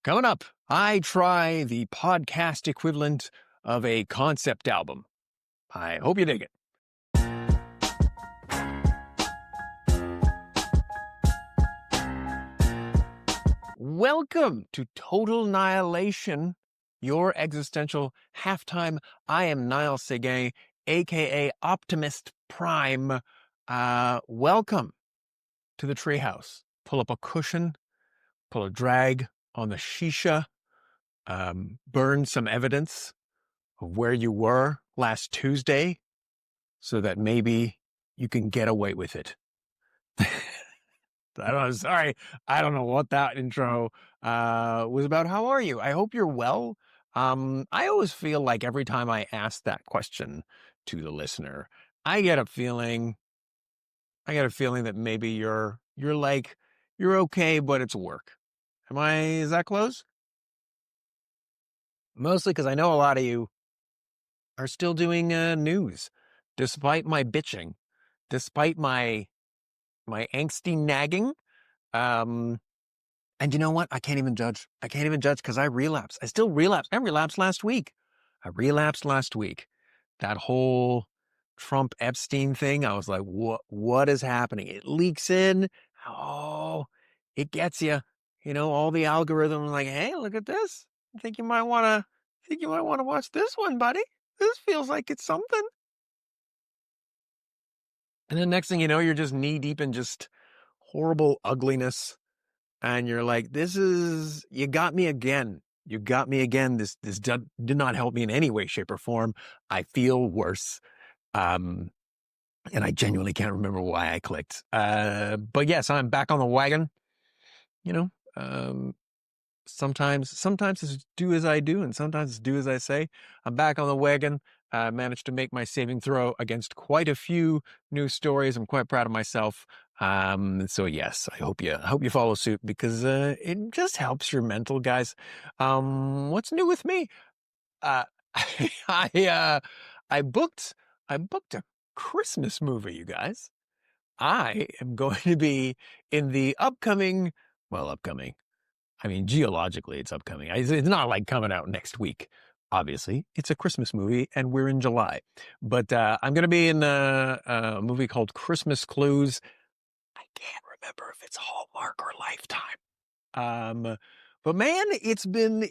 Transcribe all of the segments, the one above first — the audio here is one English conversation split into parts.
Coming up, I try the podcast equivalent of a concept album. I hope you dig it. Welcome to Total Nileation, your existential halftime. I am Nile Segay, aka Optimist Prime. Welcome to the treehouse. Pull up a cushion, pull a drag on the shisha, burn some evidence of where you were last Tuesday so that maybe you can get away with it. I don't know. Sorry. I don't know what that intro was about. How are you? I hope you're well. I always feel like every time I ask that question to the listener, I get a feeling that maybe you're okay, but it's work. Is that close? Mostly because I know a lot of you are still doing news, despite my bitching, despite my angsty nagging. And you know what? I can't even judge. Because I relapse. I still relapse. I relapsed last week. That whole Trump Epstein thing. I was like, what is happening? It leaks in. Oh, it gets you. You know, all the algorithms like, hey, look at this. I think you might want to watch this one, buddy. This feels like it's something. And then next thing you know, you're just knee deep in just horrible ugliness. And you're like, you got me again. This did not help me in any way, shape, or form. I feel worse. And I genuinely can't remember why I clicked. But yes, I'm back on the wagon. You know, sometimes it's do as I do, and sometimes it's do as I say. I'm back on the wagon. I managed to make my saving throw against quite a few news stories. I'm quite proud of myself. So yes, I hope you follow suit because it just helps your mental, guys. What's new with me? I booked a Christmas movie, you guys. I am going to be in the upcoming. I mean, geologically, it's upcoming. It's not like coming out next week. Obviously, it's a Christmas movie, and we're in July. But I'm going to be in a movie called Christmas Clues. I can't remember if it's Hallmark or Lifetime. But man, it's been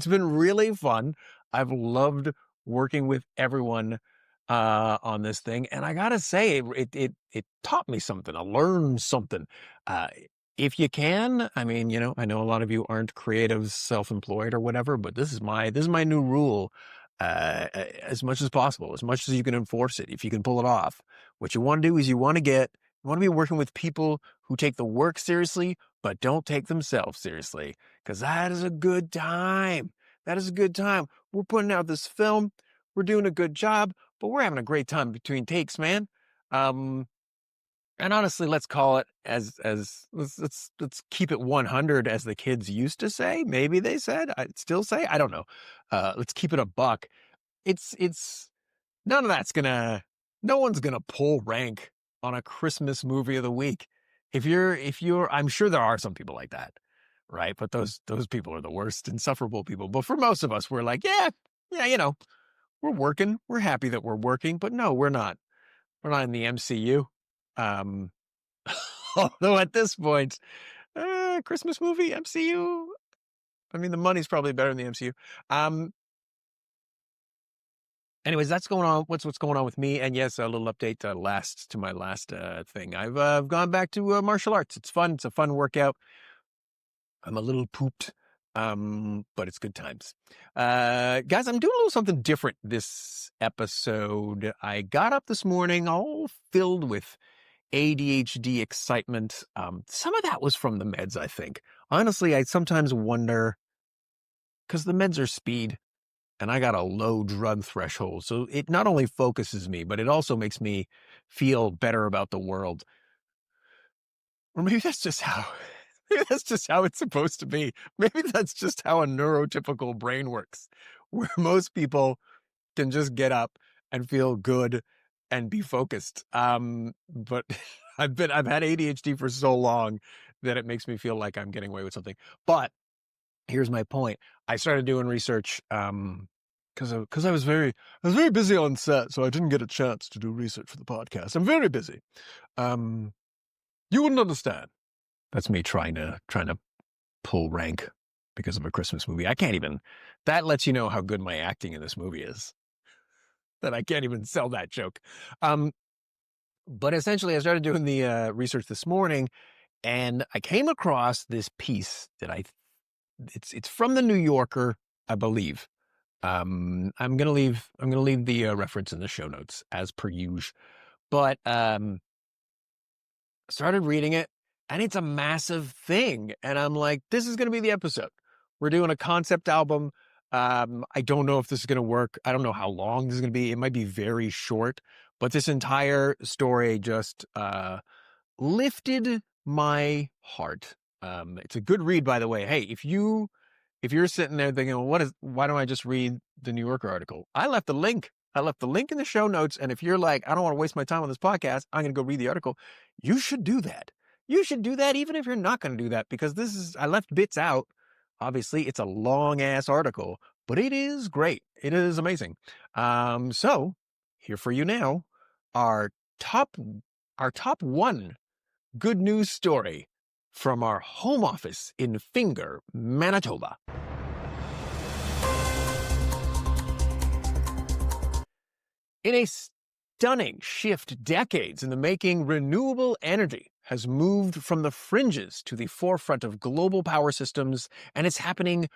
really fun. I've loved working with everyone on this thing, and I gotta say, it taught me something. I learned something. If you can, I mean, you know, I know a lot of you aren't creatives, self-employed or whatever, but this is my new rule. As much as possible, as much as you can enforce it, if you can pull it off. What you want to do is you want to be working with people who take the work seriously, but don't take themselves seriously. Because that is a good time. We're putting out this film. We're doing a good job, but we're having a great time between takes, man. And honestly, let's call it let's keep it 100, as the kids used to say. Maybe they said, I'd still say, I don't know. Let's keep it a buck. It's none of that's no one's gonna pull rank on a Christmas movie of the week. If you're, I'm sure there are some people like that, right? But those people are the worst, insufferable people. But for most of us, we're like, yeah, you know, we're working. We're happy that we're working, but no, we're not. We're not in the MCU. Um, although at this point, Christmas movie, MCU. I mean, the money's probably better in the MCU. Anyways, that's going on. What's going on with me? And yes, a little update to my last thing. I've gone back to martial arts. It's fun. It's a fun workout. I'm a little pooped, but it's good times. Guys, I'm doing a little something different this episode. I got up this morning all filled with ADHD excitement. Some of that was from the meds, I think. Honestly, I sometimes wonder, because the meds are speed and I got a low drug threshold. So it not only focuses me, but it also makes me feel better about the world. Or maybe that's just how it's supposed to be. Maybe that's just how a neurotypical brain works, where most people can just get up and feel good and be focused. But I've had ADHD for so long that it makes me feel like I'm getting away with something. But here's my point. I started doing research because I was very busy on set, so I didn't get a chance to do research for the podcast. I'm very busy. You wouldn't understand. That's me trying to pull rank because of a Christmas movie. I can't even. That lets you know how good my acting in this movie is. That I can't even sell that joke. But essentially, I started doing the research this morning, and I came across this piece that it's from the New Yorker, I believe. I'm gonna leave the reference in the show notes as per usual. But started reading it, and it's a massive thing, and I'm like, this is gonna be the episode. We're doing a concept album. I don't know if this is gonna work. I don't know how long this is gonna be. It might be very short, but this entire story just lifted my heart. It's a good read, by the way. Hey, if you're sitting there thinking, well, why don't I just read the New Yorker article? I left the link. I left the link in the show notes. And if you're like, I don't want to waste my time on this podcast, I'm going to go read the article. You should do that. You should do that even if you're not going to do that, because I left bits out. Obviously, it's a long ass article, but it is great. It is amazing. So here for you now, our top one good news story from our home office in Finger, Manitoba. In a stunning shift decades in the making, renewable energy has moved from the fringes to the forefront of global power systems, and it's happening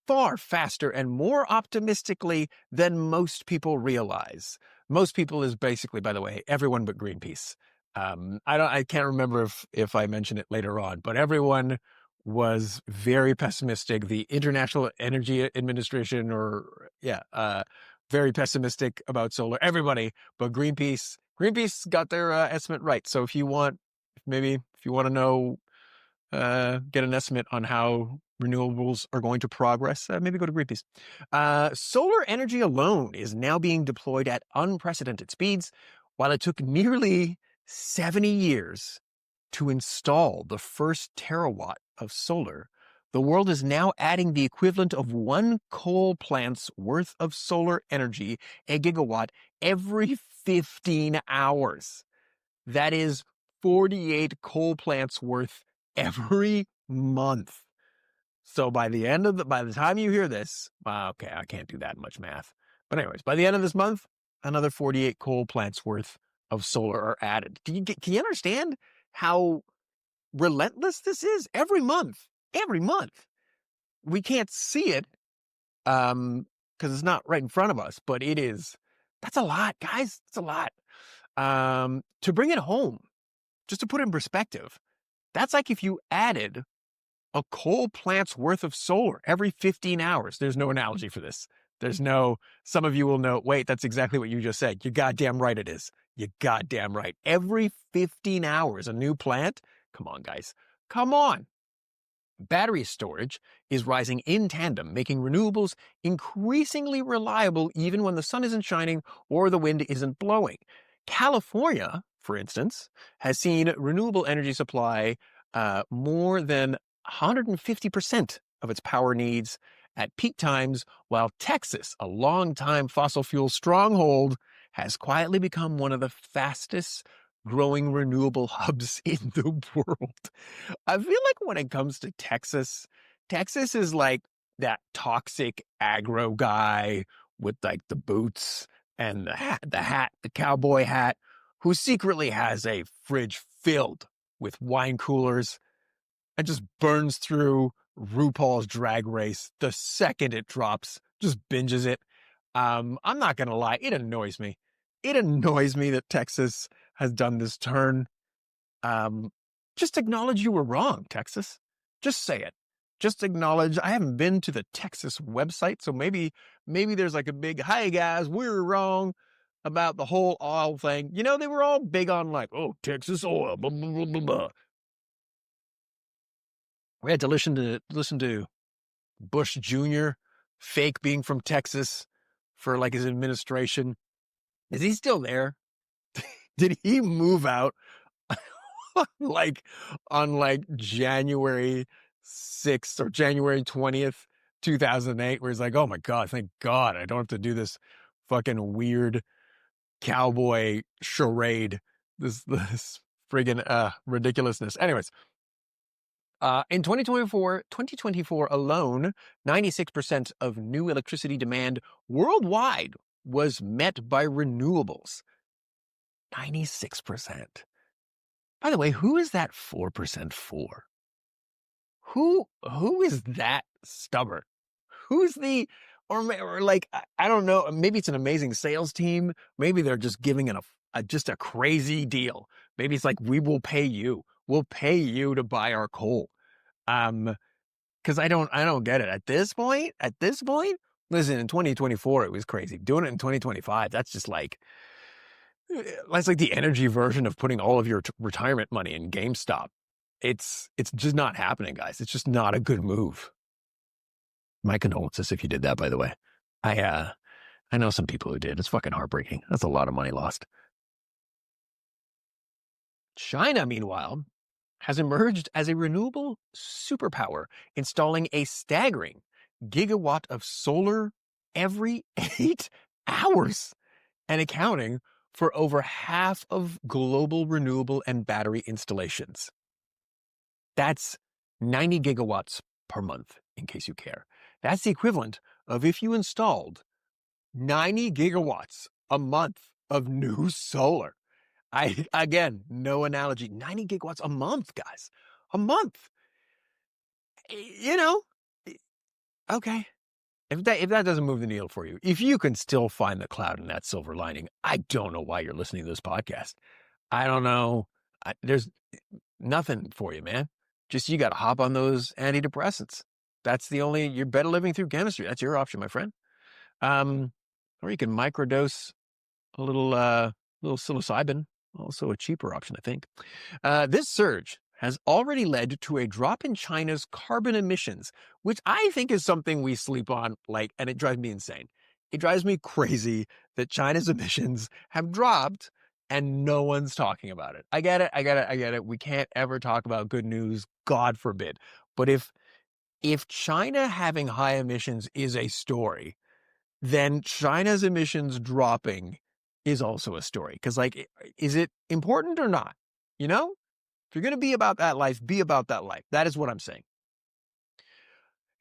far faster and more optimistically than most people realize. Most people is basically, by the way, everyone but Greenpeace. I can't remember if I mentioned it later on, but everyone was very pessimistic. The International Energy Administration, very pessimistic about solar. Everybody but Greenpeace got their estimate right. So if you want to know, get an estimate on how renewables are going to progress, maybe go to Greenpeace. Solar energy alone is now being deployed at unprecedented speeds, while it took nearly 70 years to install the first terawatt of solar. The world is now adding the equivalent of one coal plant's worth of solar energy, a gigawatt, every 15 hours. That is 48 coal plants worth every month. So by the time you hear this, okay, I can't do that much math. But anyways, by the end of this month, another 48 coal plants worth of solar are added. Can you understand how relentless this is? Every month. We can't see it because it's not right in front of us, but that's a lot, guys. It's a lot. To bring it home, just to put it in perspective, that's like if you added a coal plant's worth of solar every 15 hours. There's no analogy for this. Some of you will know, wait, that's exactly what you just said. You're goddamn right it is. You're goddamn right. Every 15 hours, a new plant? Come on, guys. Come on. Battery storage is rising in tandem, making renewables increasingly reliable even when the sun isn't shining or the wind isn't blowing. California, for instance, has seen renewable energy supply more than 150% of its power needs at peak times, while Texas, a longtime fossil fuel stronghold, has quietly become one of the fastest growing renewable hubs in the world. I feel like when it comes to Texas is like that toxic aggro guy with like the boots and the cowboy hat, who secretly has a fridge filled with wine coolers and just burns through RuPaul's Drag Race the second it drops, just binges it. I'm not going to lie. It annoys me. It annoys me that Texas has done this turn. Just acknowledge you were wrong, Texas. Just say it. Just acknowledge. I haven't been to the Texas website, so maybe there's like a big, hey guys, we were wrong about the whole oil thing. You know, they were all big on like, oh, Texas oil, blah, blah, blah, blah, blah. We had to listen to Bush Jr. fake being from Texas for like his administration. Is he still there? Did he move out like on like January 6th or January 20th, 2008, where he's like, oh my God, thank God I don't have to do this fucking weird cowboy charade, this friggin' ridiculousness. Anyways, in 2024 alone, 96% of new electricity demand worldwide was met by renewables. 96%. By the way, who is that 4% for? Who is that stubborn? Who's the or like I don't know, maybe it's an amazing sales team, maybe they're just giving it just a crazy deal. Maybe it's like we will pay you. We'll pay you to buy our coal. Cuz I don't get it. At this point, listen, in 2024 it was crazy. Doing it in 2025, that's like the energy version of putting all of your retirement money in GameStop. It's just not happening, guys. It's just not a good move. My condolences if you did that, by the way. I know some people who did. It's fucking heartbreaking. That's a lot of money lost. China, meanwhile, has emerged as a renewable superpower, installing a staggering gigawatt of solar every 8 hours and accounting for over half of global renewable and battery installations. That's 90 gigawatts per month, in case you care. That's the equivalent of if you installed 90 gigawatts a month of new solar. Again, no analogy. 90 gigawatts a month, guys. A month. You know, okay. If that doesn't move the needle for you, if you can still find the cloud in that silver lining, I don't know why you're listening to this podcast. I don't know. There's nothing for you, man. Just you got to hop on those antidepressants. You're better living through chemistry. That's your option, my friend. Or you can microdose a little psilocybin, also a cheaper option, I think. This surge has already led to a drop in China's carbon emissions, which I think is something we sleep on, and it drives me insane. It drives me crazy that China's emissions have dropped and no one's talking about it. I get it. We can't ever talk about good news, God forbid. But if China having high emissions is a story, then China's emissions dropping is also a story. Because, is it important or not? You know? If you're going to be about that life, be about that life. That is what I'm saying.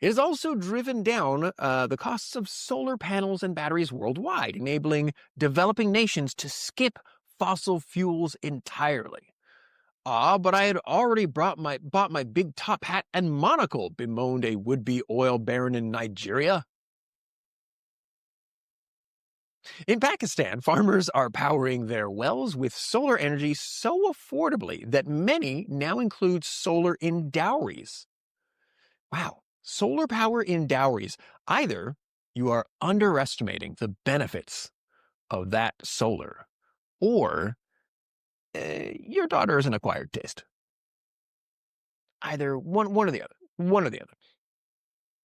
It has also driven down the costs of solar panels and batteries worldwide, enabling developing nations to skip fossil fuels entirely. But I had already bought my big top hat and monocle, bemoaned a would-be oil baron in Nigeria. In Pakistan, farmers are powering their wells with solar energy so affordably that many now include solar in dowries. Wow, solar power in dowries. Either you are underestimating the benefits of that solar, or your daughter is an acquired taste. Either one or the other. One or the other.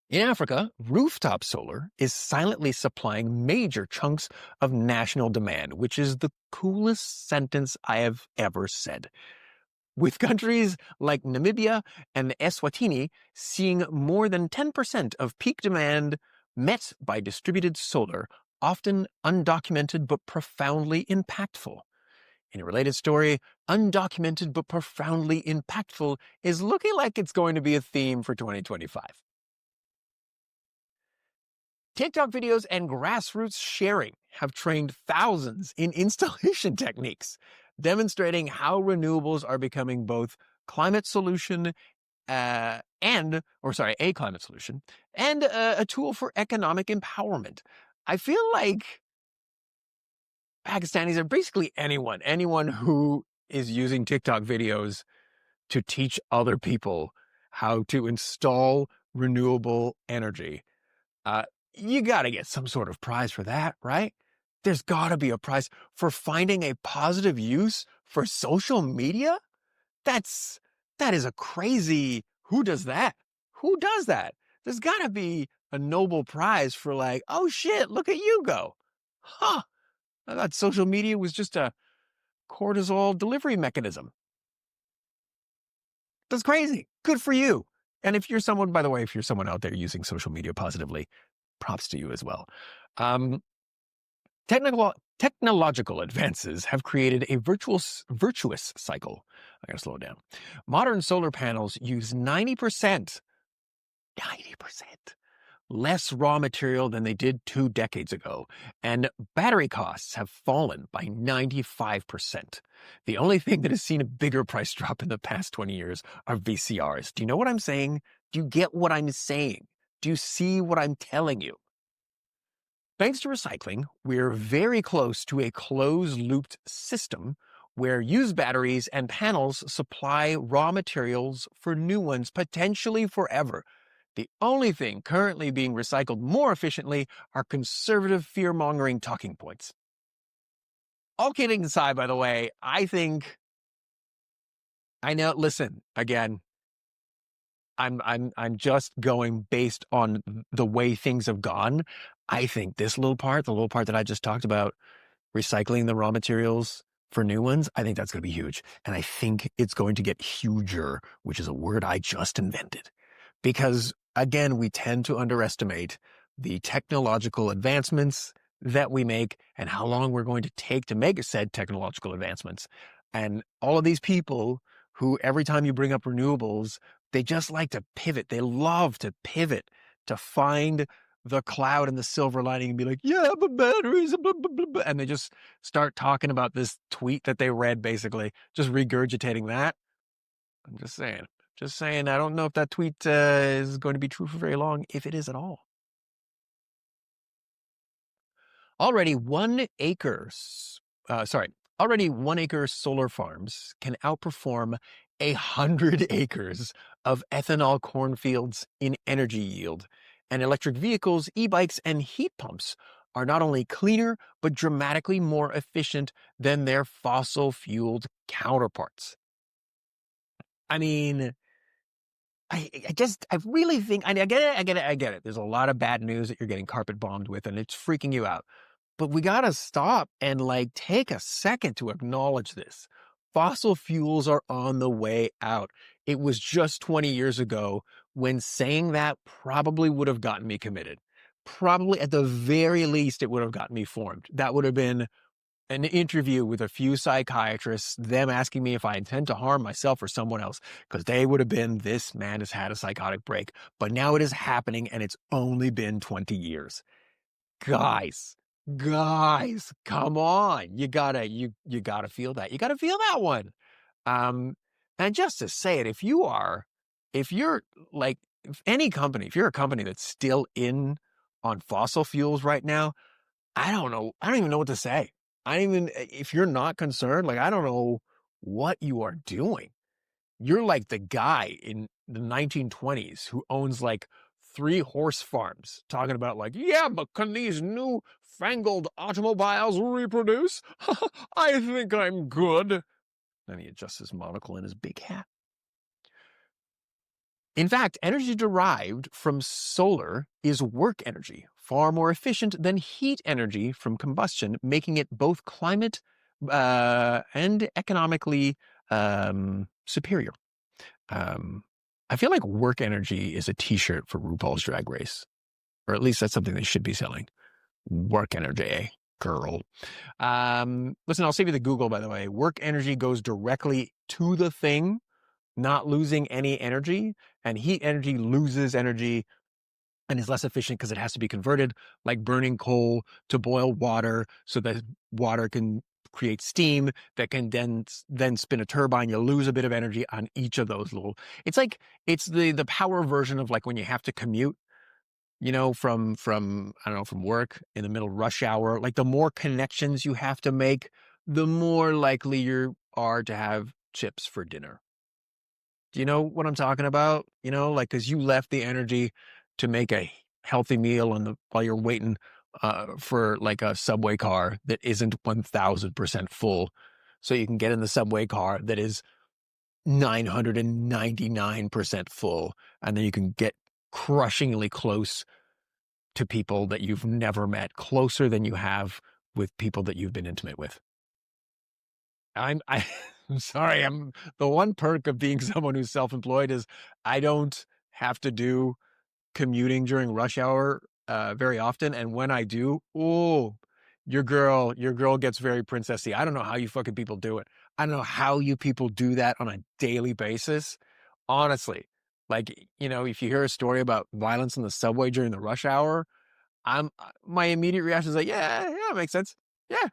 In Africa, rooftop solar is silently supplying major chunks of national demand, which is the coolest sentence I have ever said. With countries like Namibia and Eswatini seeing more than 10% of peak demand met by distributed solar, often undocumented but profoundly impactful. In a related story, undocumented but profoundly impactful is looking like it's going to be a theme for 2025. TikTok videos and grassroots sharing have trained thousands in installation techniques, demonstrating how renewables are becoming both a climate solution and a tool for economic empowerment. I feel like Pakistanis are basically anyone who is using TikTok videos to teach other people how to install renewable energy. Uh, you got to get some sort of prize for that, right? There's got to be a prize for finding a positive use for social media. That is a crazy. Who does that? Who does that? There's got to be a Nobel Prize for oh shit, look at you go. Huh. I thought social media was just a cortisol delivery mechanism. That's crazy. Good for you. And if you're someone, by the way, if you're someone out there using social media positively, props to you as well. Um, technological advances have created a virtuous cycle. I gotta slow it down. Modern solar panels use 90% less raw material than they did 2 decades ago, and battery costs have fallen by 95%. The only thing that has seen a bigger price drop in the past 20 years are VCRs. Do you know what I'm saying? Do you get what I'm saying? Do you see what I'm telling you? Thanks to recycling, we're very close to a closed-looped system where used batteries and panels supply raw materials for new ones, potentially forever. The only thing currently being recycled more efficiently are conservative fear-mongering talking points. All kidding aside, by the way, I know, listen, again, I'm just going based on the way things have gone. I think this little part, the little part that I just talked about, recycling the raw materials for new ones, I think that's going to be huge. And I think it's going to get huger, which is a word I just invented. Because again, we tend to underestimate the technological advancements that we make and how long we're going to take to make said technological advancements. And all of these people who every time you bring up renewables, they just like to pivot. They love to pivot to find the cloud and the silver lining and be like, yeah, but batteries, blah, blah, blah, blah. And they just start talking about this tweet that they read, basically, just regurgitating that. I'm just saying. Just saying, I don't know if that tweet is going to be true for very long, if it is at all. Already 1 acre solar farms can outperform 100 acres of ethanol cornfields in energy yield. And electric vehicles, e-bikes, and heat pumps are not only cleaner, but dramatically more efficient than their fossil-fueled counterparts. I mean, I really think, I get it. There's a lot of bad news that you're getting carpet bombed with, and it's freaking you out. But we gotta stop and take a second to acknowledge this. Fossil fuels are on the way out. It was just 20 years ago when saying that probably would have gotten me committed. Probably at the very least, it would have gotten me formed. That would have been an interview with a few psychiatrists, them asking me if I intend to harm myself or someone else, because they would have been, this man has had a psychotic break. But now it is happening, and it's only been 20 years. Guys, come on. You gotta feel that. You gotta feel that one. Um, and just to say it, if you're like, if you're a company that's still in on fossil fuels right now, I don't know. I don't even know what to say. If you're not concerned, I don't know what you are doing. You're like the guy in the 1920s who owns 3 horse farms talking about yeah, but can these new fangled automobiles reproduce? I think I'm good. Then he adjusts his monocle and his big hat. In fact, energy derived from solar is work energy, far more efficient than heat energy from combustion, making it both climate and economically superior. I feel like work energy is a t-shirt for RuPaul's Drag Race, or at least that's something they should be selling. Work energy, eh, girl. Listen, I'll save you the Google, by the way. Work energy goes directly to the thing, not losing any energy, and heat energy loses energy and is less efficient because it has to be converted, like burning coal to boil water so that water can create steam that can then spin a turbine. You lose a bit of energy on each of those it's the power version of when you have to commute, from I don't know, from work in the middle of rush hour. The more connections you have to make, the more likely you are to have chips for dinner. Do you know what I'm talking about? Because you left the energy to make a healthy meal while you're waiting for a subway car that isn't 1000% full. So you can get in the subway car that is 999% full. And then you can get crushingly close to people that you've never met, closer than you have with people that you've been intimate with. I'm sorry. The one perk of being someone who's self-employed is I don't have to do commuting during rush hour very often, and when I do, oh, your girl gets very princessy. I don't know how you fucking people do it. I don't know how you people do that on a daily basis. Honestly, like, if you hear a story about violence in the subway during the rush hour, my immediate reaction is like, yeah, it makes sense. Yeah,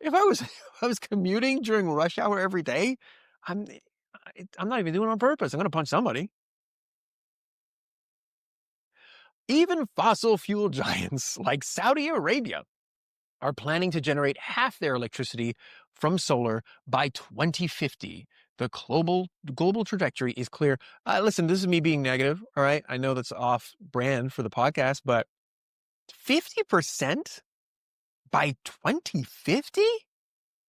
if I was if I was commuting during rush hour every day, I'm I'm not even doing it on purpose. I'm gonna punch somebody. Even fossil fuel giants like Saudi Arabia are planning to generate half their electricity from solar by 2050. The global trajectory is clear. Listen, this is me being negative. All right, I know that's off brand for the podcast, but 50% by 2050?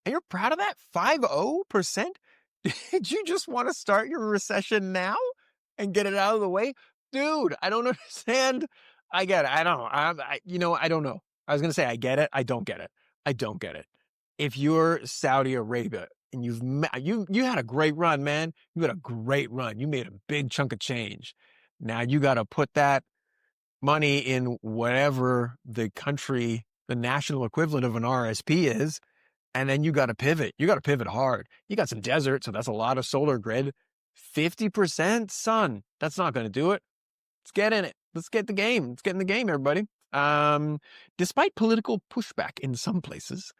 And you're proud of that? 50%? Did you just want to start your recession now and get it out of the way? Dude, I don't understand. I get it. I don't know. I don't know. I was going to say I get it. I don't get it. I don't get it. If you're Saudi Arabia and you had a great run, man. You had a great run. You made a big chunk of change. Now you got to put that money in whatever the national equivalent of an RSP is, and then you got to pivot. You got to pivot hard. You got some desert, so that's a lot of solar grid. 50%, son, that's not going to do it. Let's get in it. Let's get the game. Let's get in the game, everybody. Despite political pushback in some places,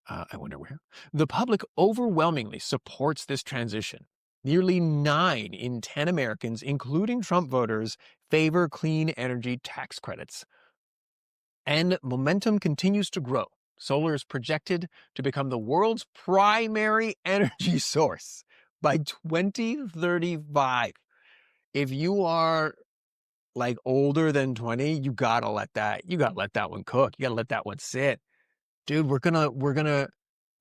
I wonder where, the public overwhelmingly supports this transition. Nearly 9 in 10 Americans, including Trump voters, favor clean energy tax credits. And momentum continues to grow. Solar is projected to become the world's primary energy source by 2035. If you are like older than 20, you gotta let that one cook. You gotta let that one sit. Dude, we're gonna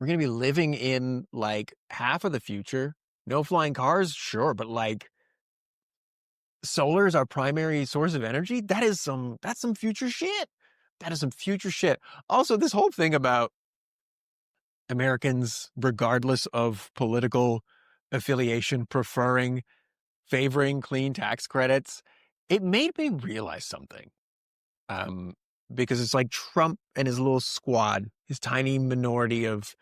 be living in like half of the future. No flying cars, sure, but like solar is our primary source of energy. That's some future shit. That is some future shit. Also, this whole thing about Americans, regardless of political affiliation, favoring clean tax credits, it made me realize something. Because it's like Trump and his little squad, his tiny minority of,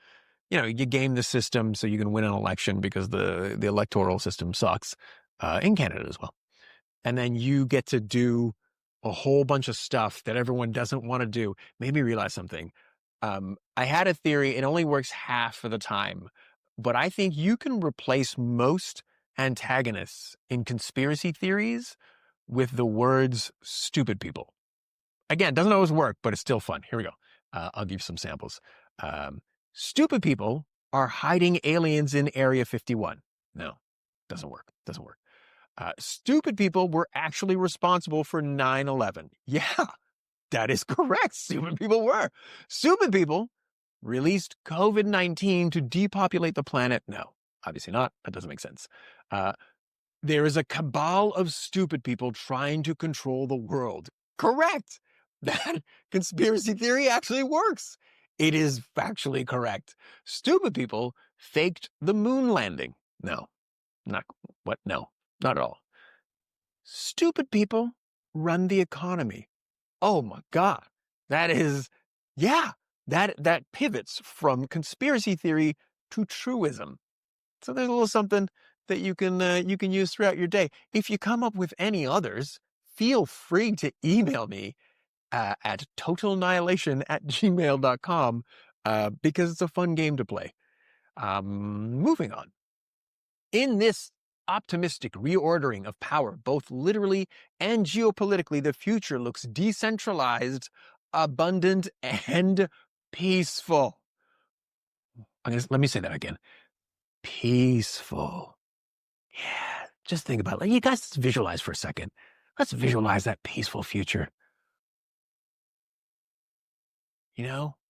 you game the system so you can win an election because the electoral system sucks, in Canada as well. And then you get to do a whole bunch of stuff that everyone doesn't want to do. Made me realize something. I had a theory. It only works half of the time, but I think you can replace most antagonists in conspiracy theories with the words stupid people. Again, doesn't always work, but it's still fun. Here we go. I'll give you some samples. Stupid people are hiding aliens in Area 51. No, doesn't work. Doesn't work. Stupid people were actually responsible for 9/11. Yeah, that is correct. Stupid people were. Stupid people released COVID-19 to depopulate the planet. No, obviously not. That doesn't make sense. There is a cabal of stupid people trying to control the world. Correct. That conspiracy theory actually works. It is factually correct. Stupid people faked the moon landing. No, not what? No, not at all. Stupid people run the economy. Oh my God. That is, yeah, that pivots from conspiracy theory to truism. So there's a little something that you can use throughout your day. If you come up with any others, feel free to email me at totalnihilation@gmail.com, because it's a fun game to play. Moving on. In this optimistic reordering of power, both literally and geopolitically, the future looks decentralized, abundant, and peaceful. Let me say that again. Peaceful. Yeah, just think about it. Like, you guys just visualize for a second. Let's visualize that peaceful future.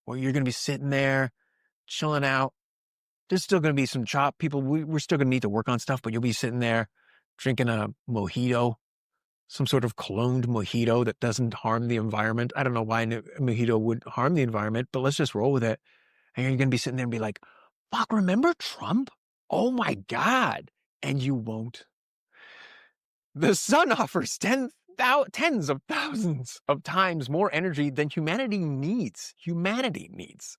Where you're going to be sitting there, chilling out. There's still going to be some people. We're still going to need to work on stuff, but you'll be sitting there drinking a mojito, some sort of cloned mojito that doesn't harm the environment. I don't know why a mojito would harm the environment, but let's just roll with it. And you're going to be sitting there and be like, fuck, remember Trump? Oh my God. And you won't. The sun offers tens of thousands of times more energy than humanity needs. Humanity needs.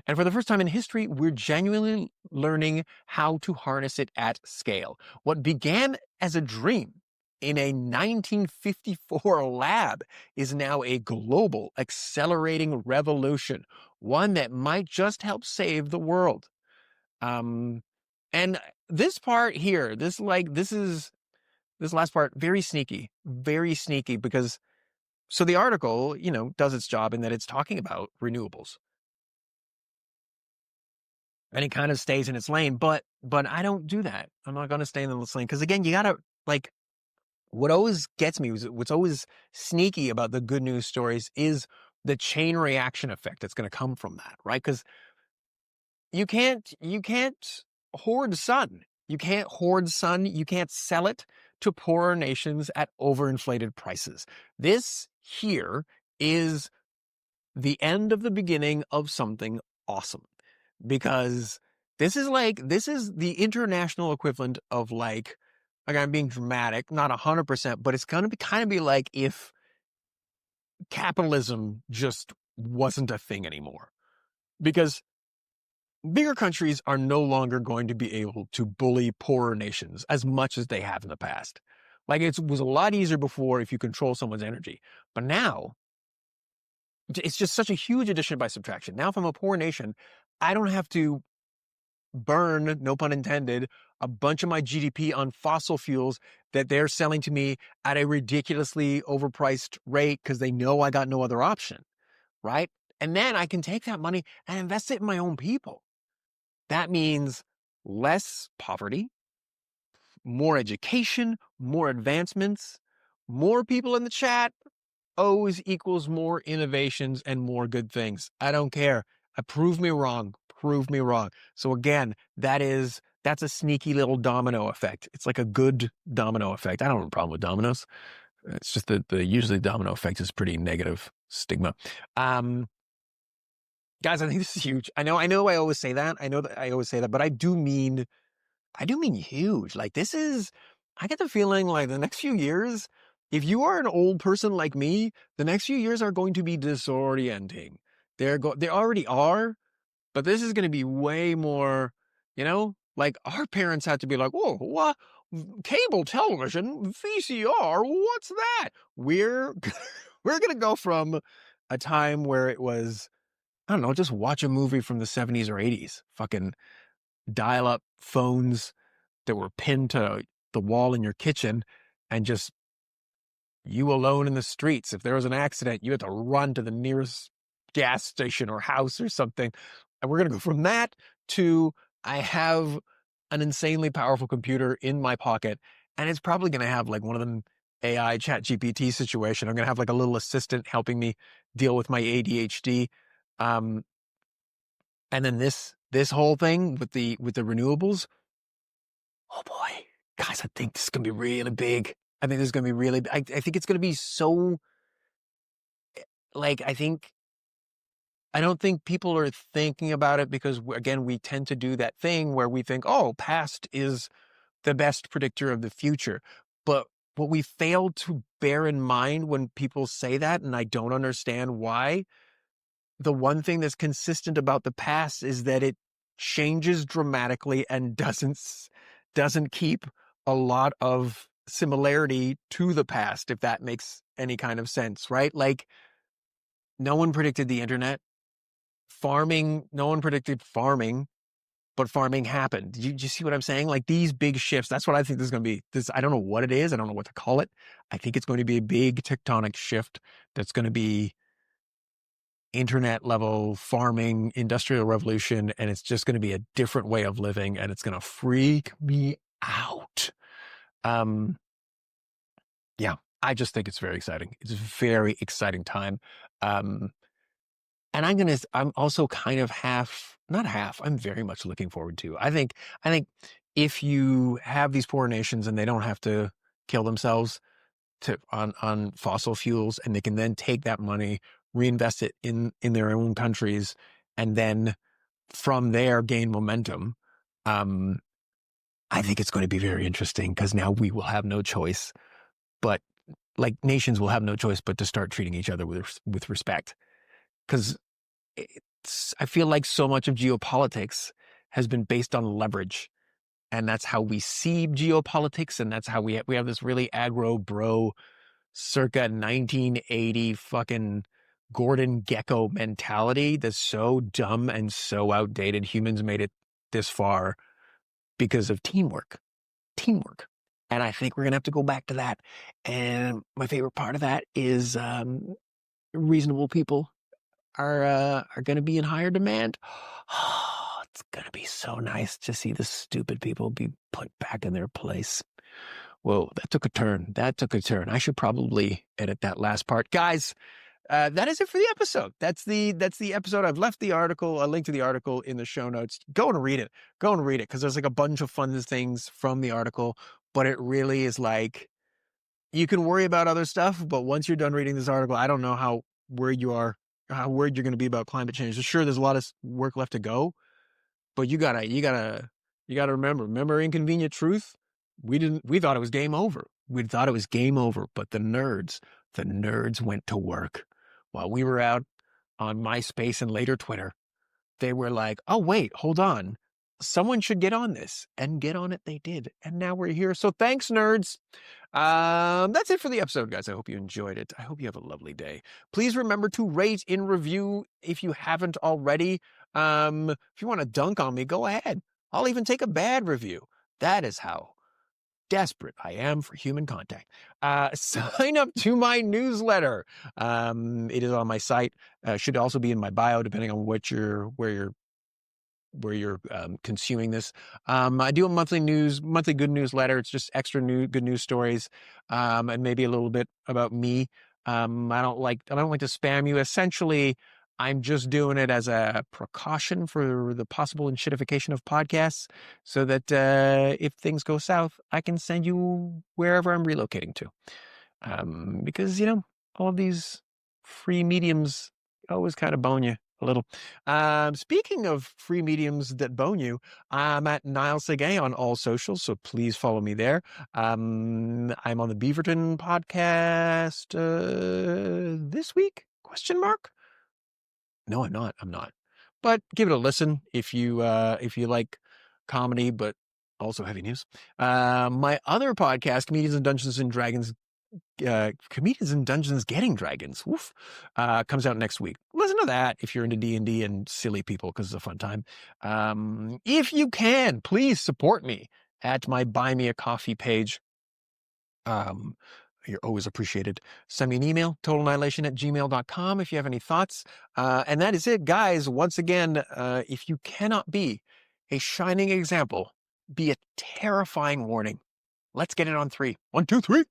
And for the first time in history, we're genuinely learning how to harness it at scale. What began as a dream in a 1954 lab is now a global accelerating revolution, one that might just help save the world. Um, and this part here, this last part, very sneaky because so the article, does its job in that it's talking about renewables and it kind of stays in its lane, but I don't do that. I'm not going to stay in this lane because again, you got to like what always gets me what's always sneaky about the good news stories is the chain reaction effect that's going to come from that, right? Because you can't hoard sun. You can't hoard sun. You can't sell it to poorer nations at overinflated prices. This here is the end of the beginning of something awesome because this is the international equivalent of like I'm being dramatic, not 100%, but it's going to be kind of be like if capitalism just wasn't a thing anymore because bigger countries are no longer going to be able to bully poorer nations as much as they have in the past. Like it was a lot easier before if you control someone's energy. But now it's just such a huge addition by subtraction. Now, if I'm a poor nation, I don't have to burn, no pun intended, a bunch of my GDP on fossil fuels that they're selling to me at a ridiculously overpriced rate because they know I got no other option, right? And then I can take that money and invest it in my own people. That means less poverty, more education, more advancements, more people in the chat always equals more innovations and more good things. I don't care. Prove me wrong. Prove me wrong. So again, that's a sneaky little domino effect. It's like a good domino effect. I don't have a problem with dominoes. It's just that the usually domino effect is pretty negative stigma. Guys, I think this is huge. I always say that. I know that I always say that, but I do mean huge. Like I get the feeling like the next few years, if you are an old person like me, the next few years are going to be disorienting. They already are, but this is going to be way more, like our parents had to be like, whoa, what? Cable television, VCR, what's that? We're, we're going to go from a time where it was, I don't know, just watch a movie from the 70s or 80s, fucking dial up phones that were pinned to the wall in your kitchen and just you alone in the streets. If there was an accident, you had to run to the nearest gas station or house or something. And we're going to go from that to I have an insanely powerful computer in my pocket and it's probably going to have like one of them AI chat GPT situation. I'm going to have like a little assistant helping me deal with my ADHD. Um, and then this whole thing with the renewables, oh boy, guys, I think this is going to be really big. I think this is going to be really, I think it's going to be so, like, I don't think people are thinking about it because, again, we tend to do that thing where we think, oh, past is the best predictor of the future. But what we fail to bear in mind when people say that, and I don't understand why, the one thing that's consistent about the past is that it changes dramatically and doesn't keep a lot of similarity to the past, if that makes any kind of sense, right? Like no one predicted the internet. No one predicted farming, but farming happened. Do you see what I'm saying? Like these big shifts, that's what I think this is going to be. I don't know what it is. I don't know what to call it. I think it's going to be a big tectonic shift that's going to be internet level farming, industrial revolution, and it's just going to be a different way of living and it's going to freak me out. Yeah, I just think it's very exciting. It's a very exciting time. And I'm also kind of not half, I'm very much looking forward to. I think if you have these poor nations and they don't have to kill themselves on fossil fuels and they can then take that money, reinvest it in their own countries, and then from there gain momentum. I think it's going to be very interesting because now we will have no choice but like nations will have no choice but to start treating each other with respect. Because I feel like so much of geopolitics has been based on leverage. And that's how we see geopolitics. And that's how we have this really aggro bro circa 1980 fucking Gordon Gekko mentality that's so dumb and so outdated. Humans made it this far because of teamwork. Teamwork. And I think we're going to have to go back to that. And my favorite part of that is reasonable people are going to be in higher demand. Oh, it's going to be so nice to see the stupid people be put back in their place. Whoa, that took a turn. That took a turn. I should probably edit that last part. Guys, that is it for the episode. That's the episode. I've left the article, a link to the article in the show notes. Go and read it. Go and read it, because there's like a bunch of fun things from the article, but it really is like, you can worry about other stuff, but once you're done reading this article, I don't know how worried you're going to be about climate change. Sure, there's a lot of work left to go, but you gotta remember inconvenient truth. We thought it was game over. We thought it was game over, but the nerds went to work while we were out on MySpace and later Twitter. They were like, oh, wait, hold on. Someone should get on this, and get on it. They did. And now we're here. So thanks, nerds. That's it for the episode, guys. I hope you enjoyed it. I hope you have a lovely day. Please remember to rate and review if you haven't already. If you want to dunk on me, go ahead. I'll even take a bad review. That is how desperate I am for human contact. Sign up to my newsletter. It is on my site. Should also be in my bio, depending on where you're consuming this. I do a monthly good newsletter. It's just extra good news stories, and maybe a little bit about me. I don't like to spam you. Essentially, I'm just doing it as a precaution for the possible enshittification of podcasts, so that if things go south, I can send you wherever I'm relocating to. Because all of these free mediums always kind of bone you a little. Speaking of free mediums that bone you, I'm at Nile on all socials, so please follow me there. I'm on the Beaverton podcast this week? Question mark? No, I'm not. But give it a listen if you like comedy, but also heavy news. My other podcast, Comedians and Dungeons Getting Dragons, comes out next week. Listen to that if you're into D&D and silly people, because it's a fun time. If you can, please support me at my Buy Me a Coffee page. You're always appreciated. Send me an email, totalnihilation@gmail.com, if you have any thoughts. And that is it, guys. Once again, if you cannot be a shining example, be a terrifying warning. Let's get it on 3. 1, 2, 3.